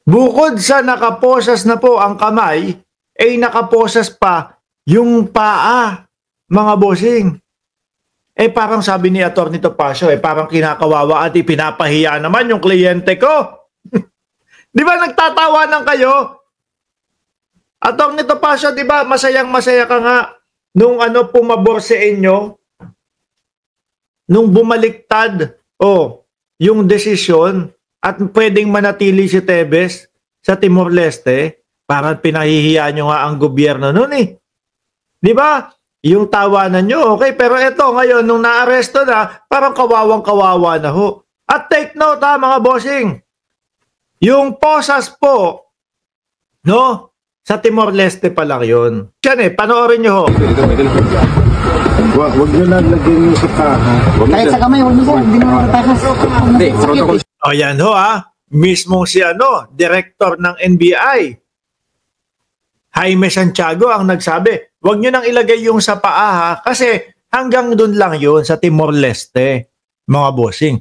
Bukod sa nakaposas na po ang kamay, ay nakaposas pa yung paa, mga bossing. Parang sabi ni Atty. Topacio, parang kinakawawa at ipinapahiya naman yung kliyente ko. Di ba nagtatawanan kayo? Atty. Topacio, di ba masayang-masaya ka nga nung pumabor sa inyo, nung bumaliktad yung desisyon at pwedeng manatili si Tevez sa Timor-Leste, parang pinahihiya nyo nga ang gobyerno nun eh. Di ba? Yung tawanan nyo, okay, pero eto ngayon, nung naaresto na, parang kawawang-kawawa na ho. At take note mga bossing, yung posas po, no, sa Timor-Leste pa lang yun. Yan panoorin nyo ho. Huwag nyo naglagay nyo sa kaha. Kahit sa kamay, huwag nyo sir, hindi mo natakas. Hindi, protocol. O yan ho mismo si director ng NBI, Jaime Santiago ang nagsabi, huwag nyo nang ilagay yung sa paa kasi hanggang dun lang yun sa Timor-Leste, mga bossing.